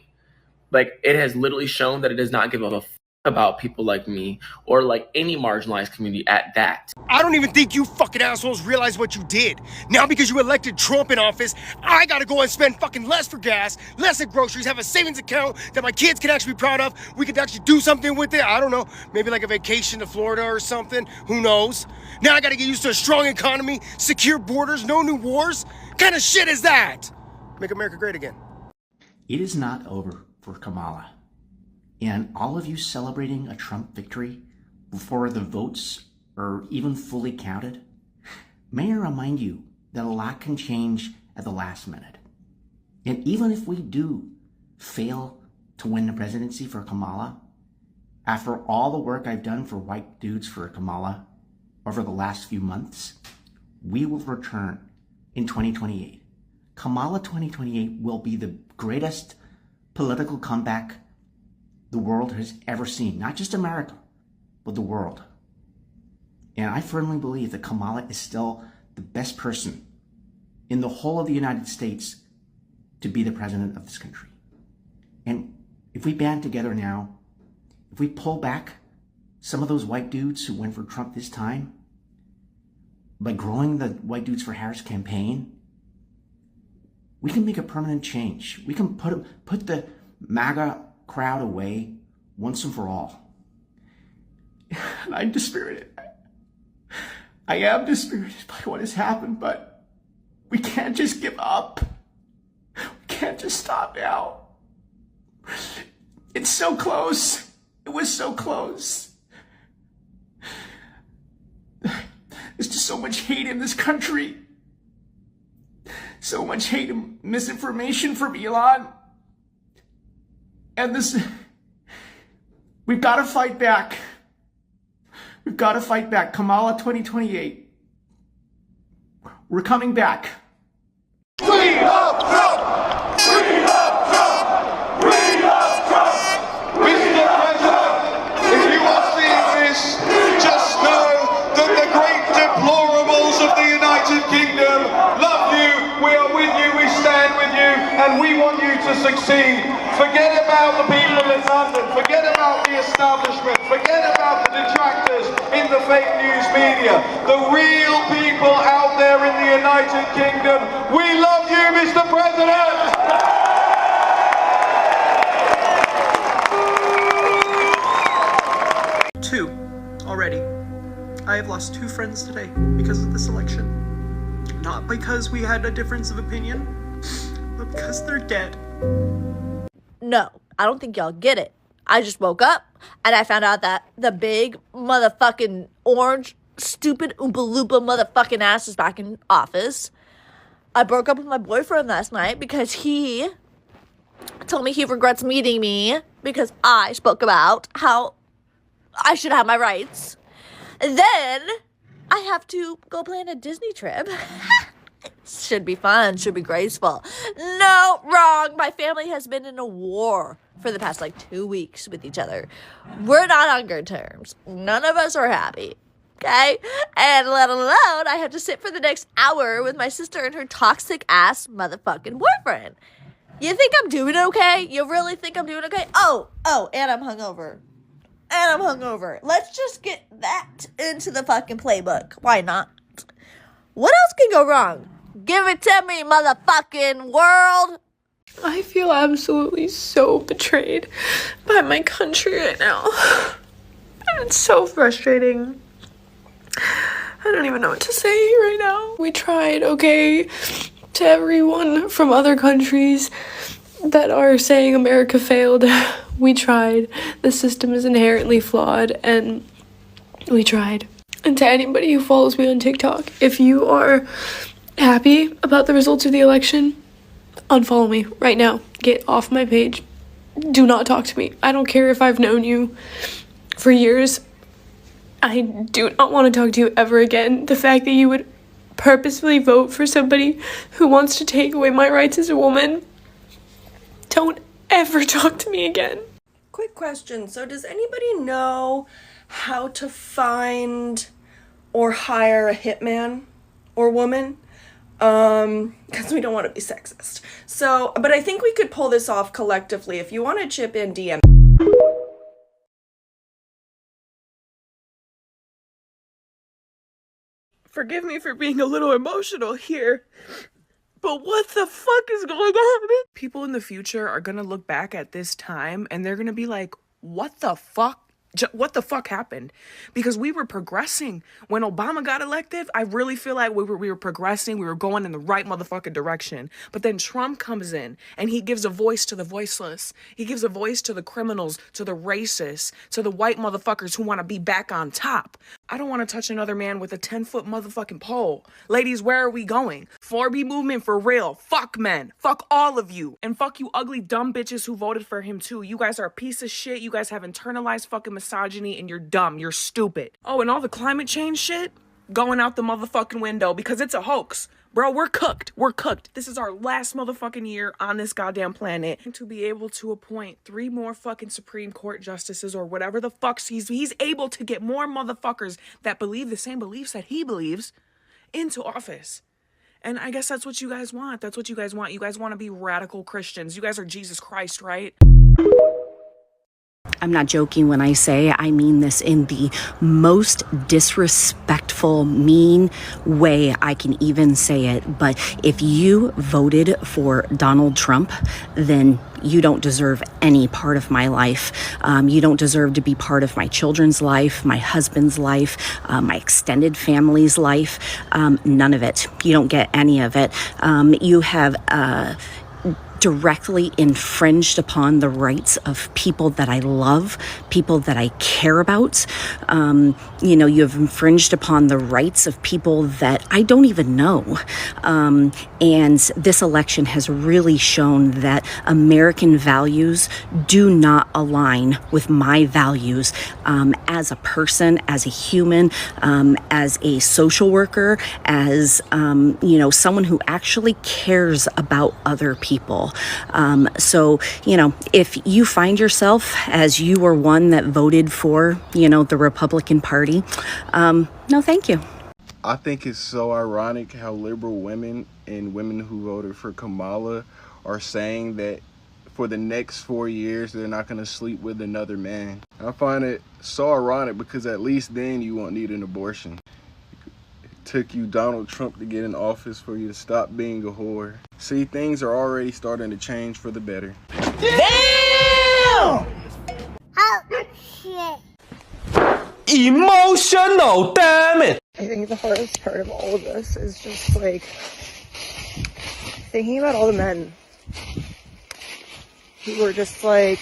Like, it has literally shown that it does not give a f about people like me or like any marginalized community at that. I don't even think you fucking assholes realize what you did. Now because you elected Trump in office, I gotta go and spend fucking less for gas, less at groceries, have a savings account that my kids can actually be proud of. We could actually do something with it. I don't know, maybe like a vacation to Florida or something. Who knows? Now I gotta get used to a strong economy, secure borders, no new wars. What kind of shit is that? Make America great again. It is not over for Kamala. And all of you celebrating a Trump victory before the votes are even fully counted, may I remind you that a lot can change at the last minute. And even if we do fail to win the presidency for Kamala, after all the work I've done for white dudes for Kamala over the last few months, we will return in 2028. Kamala 2028 will be the greatest political comeback the world has ever seen. Not just America, but the world. And I firmly believe that Kamala is still the best person in the whole of the United States to be the president of this country. And if we band together now, if we pull back some of those white dudes who went for Trump this time, by growing the White Dudes for Harris campaign, we can make a permanent change. We can put the MAGA crowd away once and for all. And I'm dispirited. I am dispirited by what has happened, but we can't just give up. We can't just stop now. It's so close. It was so close. There's just so much hate in this country. So much hate and misinformation from Elon. And we've got to fight back. We've got to fight back. Kamala 2028. We're coming back. We love Trump! We love Trump! We love Trump! Mr. President, if you are seeing this, just know that the great deplorables of the United Kingdom love you, we are with you, we stand with you, and we want you to succeed. Forget about the people in London, forget about the establishment, forget about the detractors in the fake news media. The real people out there in the United Kingdom, we love you, Mr. President! Two already. I have lost 2 friends today because of this election. Not because we had a difference of opinion, but because they're dead. No, I don't think y'all get it. I just woke up and I found out that the big motherfucking orange, stupid Oompa Loompa motherfucking ass is back in office. I broke up with my boyfriend last night because he told me he regrets meeting me because I spoke about how I should have my rights. And then I have to go plan a Disney trip. Should be fun, should be graceful. No, wrong. My family has been in a war for the past 2 weeks with each other. We're not on good terms. None of us are happy. Okay? And let alone I have to sit for the next hour with my sister and her toxic ass motherfucking boyfriend. You think I'm doing okay? You really think I'm doing okay? Oh, and I'm hungover. Let's just get that into the fucking playbook. Why not? What else can go wrong? Give it to me, motherfucking world. I feel absolutely so betrayed by my country right now. And it's so frustrating. I don't even know what to say right now. We tried, okay, to everyone from other countries that are saying America failed. We tried. The system is inherently flawed, and we tried. And to anybody who follows me on TikTok, if you are happy about the results of the election, unfollow me right now. Get off my page. Do not talk to me. I don't care if I've known you for years. I do not want to talk to you ever again. The fact that you would purposefully vote for somebody who wants to take away my rights as a woman, don't ever talk to me again. Quick question. So does anybody know how to find or hire a hitman or woman? Because we don't want to be sexist. So, but I think we could pull this off collectively. If you want to chip in, DM. Forgive me for being a little emotional here, but what the fuck is going on? People in the future are gonna look back at this time and they're gonna be like, what the fuck? What the fuck happened? Because we were progressing. When Obama got elected, I really feel like we were progressing. We were going in the right motherfucking direction. But then Trump comes in and he gives a voice to the voiceless. He gives a voice to the criminals, to the racists, to the white motherfuckers who want to be back on top. I don't want to touch another man with a 10-foot motherfucking pole. Ladies, where are we going? 4B movement for real. Fuck men. Fuck all of you. And fuck you ugly dumb bitches who voted for him too. You guys are a piece of shit. You guys have internalized fucking misogyny and you're dumb. You're stupid. Oh, and all the climate change shit going out the motherfucking window because it's a hoax. Bro, we're cooked. We're cooked. This is our last motherfucking year on this goddamn planet. And to be able to appoint 3 more fucking Supreme Court justices or whatever the fuck he's able to get more motherfuckers that believe the same beliefs that he believes into office. And I guess that's what you guys want. That's what you guys want. You guys want to be radical Christians. You guys are Jesus Christ, right? I'm not joking when I say I mean this in the most disrespectful, mean way I can even say it. But if you voted for Donald Trump, then you don't deserve any part of my life. You don't deserve to be part of my children's life, my husband's life, my extended family's life. None of it. You don't get any of it. You have directly infringed upon the rights of people that I love, people that I care about. You have infringed upon the rights of people that I don't even know. And this election has really shown that American values do not align with my values as a person, as a human, as a social worker, as, someone who actually cares about other people. So, if you find yourself as you were one that voted for, the Republican Party, no, thank you. I think it's so ironic how liberal women and women who voted for Kamala are saying that for the next 4 years, they're not going to sleep with another man. I find it so ironic because at least then you won't need an abortion. It took you Donald Trump to get in office for you to stop being a whore. See, things are already starting to change for the better. Damn! Oh, shit. Emotional, damn it! I think the hardest part of all of this is just like thinking about all the men who were just like,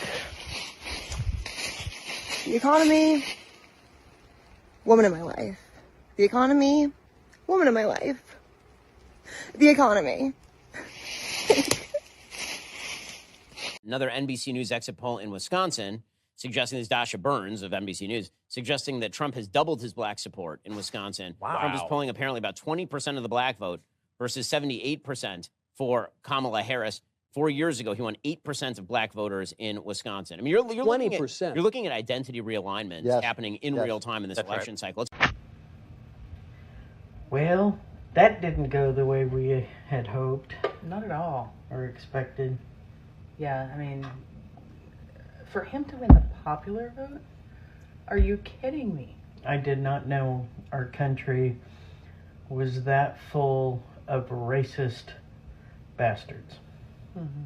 the economy, woman in my life. The economy, woman in my life. The economy. Another NBC News exit poll in Wisconsin suggesting this, Dasha Burns of NBC News, suggesting that Trump has doubled his black support in Wisconsin. Wow. Trump is polling apparently about 20% of the black vote versus 78% for Kamala Harris. 4 years ago, he won 8% of black voters in Wisconsin. I mean, you're 20%. You're looking at identity realignment happening in real time in this election cycle. Well, that didn't go the way we had hoped. Not at all. Or expected. Yeah, I mean, for him to win the popular vote? Are you kidding me? I did not know our country was that full of racist bastards. Mm-hmm.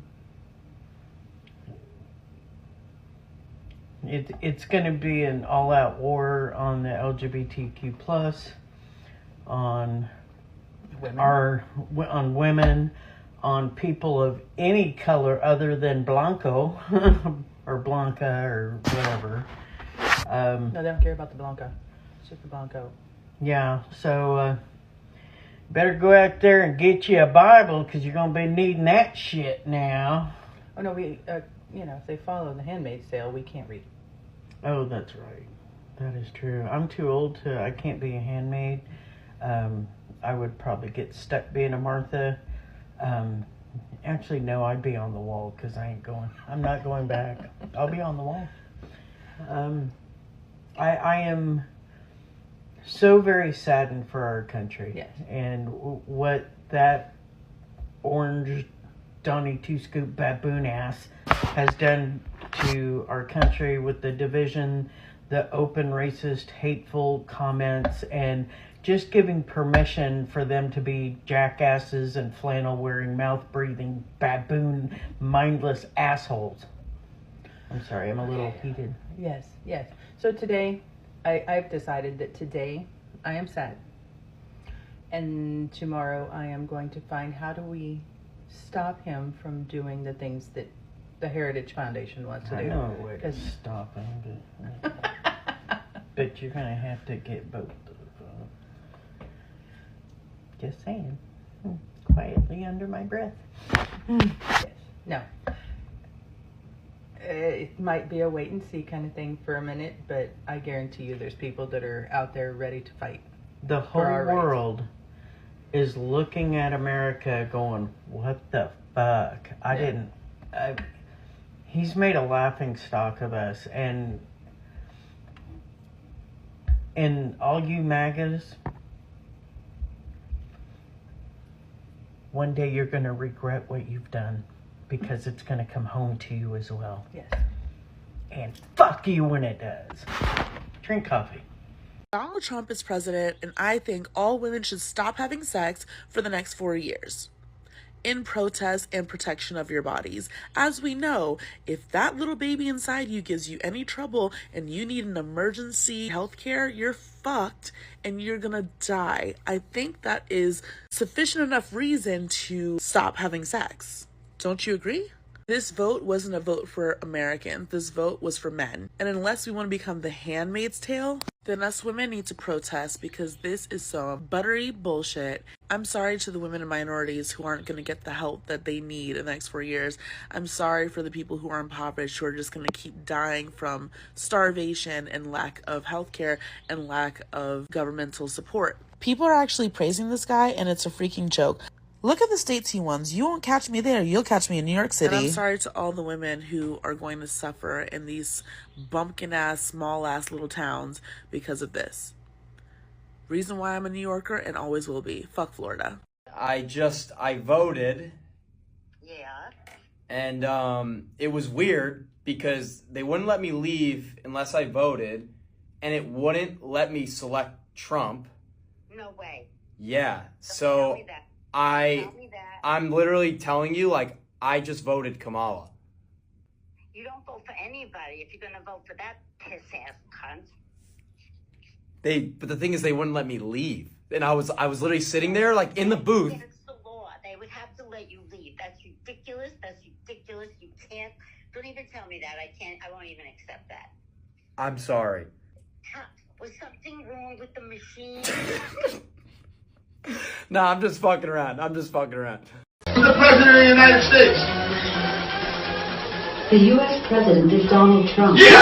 It's going to be an all-out war on the LGBTQ+, on women, on people of any color other than Blanco or Blanca or whatever. No, they don't care about the Blanca. It's just the Blanco. Yeah, so better go out there and get you a Bible because you're going to be needing that shit now. Oh, no, we, if they follow the Handmaid's Tale, we can't read. Oh, that's right. That is true. I'm too old I can't be a handmaid. I would probably get stuck being a Martha. Actually, no, I'd be on the wall because I'm not going back. I'll be on the wall. I am so very saddened for our country. Yes. And what that orange Donnie Two-Scoop baboon ass has done to our country with the division, the open racist, hateful comments, and just giving permission for them to be jackasses and flannel-wearing, mouth-breathing, baboon, mindless assholes. I'm sorry, I'm a little heated. Yes. So today, I've decided that today I am sad. And tomorrow I am going to find how do we stop him from doing the things that the Heritage Foundation wants to do. I know a way to stop him, but you're going to have to get both of them. Just saying. Quietly under my breath. Yes. No. It might be a wait and see kind of thing for a minute, but I guarantee you there's people that are out there ready to fight. The whole world is looking at America going, what the fuck? He's made a laughing stock of us, and all you MAGAs, one day you're going to regret what you've done because it's going to come home to you as well. Yes. And fuck you when it does. Drink coffee. Donald Trump is president, and I think all women should stop having sex for the next 4 years, in protest and protection of your bodies. As we know, if that little baby inside you gives you any trouble and you need an emergency health care, you're fucked and you're gonna die. I think that is sufficient enough reason to stop having sex. Don't you agree? This vote wasn't a vote for Americans. This vote was for men. And unless we want to become the Handmaid's Tale, then us women need to protest, because this is some buttery bullshit. I'm sorry to the women and minorities who aren't going to get the help that they need in the next 4 years. I'm sorry for the people who are impoverished, who are just going to keep dying from starvation and lack of healthcare and lack of governmental support. People are actually praising this guy, and it's a freaking joke. Look at the states he won. You won't catch me there. You'll catch me in New York City. And I'm sorry to all the women who are going to suffer in these bumpkin-ass, small-ass little towns because of this. Reason why I'm a New Yorker and always will be. Fuck Florida. I voted. Yeah. And it was weird because they wouldn't let me leave unless I voted, and it wouldn't let me select Trump. No way. Yeah. So tell me that. I'm literally telling you, like, I just voted Kamala. You don't vote for anybody if you're gonna vote for that piss-ass cunt. But the thing is, they wouldn't let me leave, and I was literally sitting there, like, in the booth. It's the law. They would have to let you leave. That's ridiculous. That's ridiculous. You can't. Don't even tell me that. I won't even accept that. I'm sorry. Was something wrong with the machine? No, I'm just fucking around. The President of the United States. The U.S. President is Donald Trump. Yeah!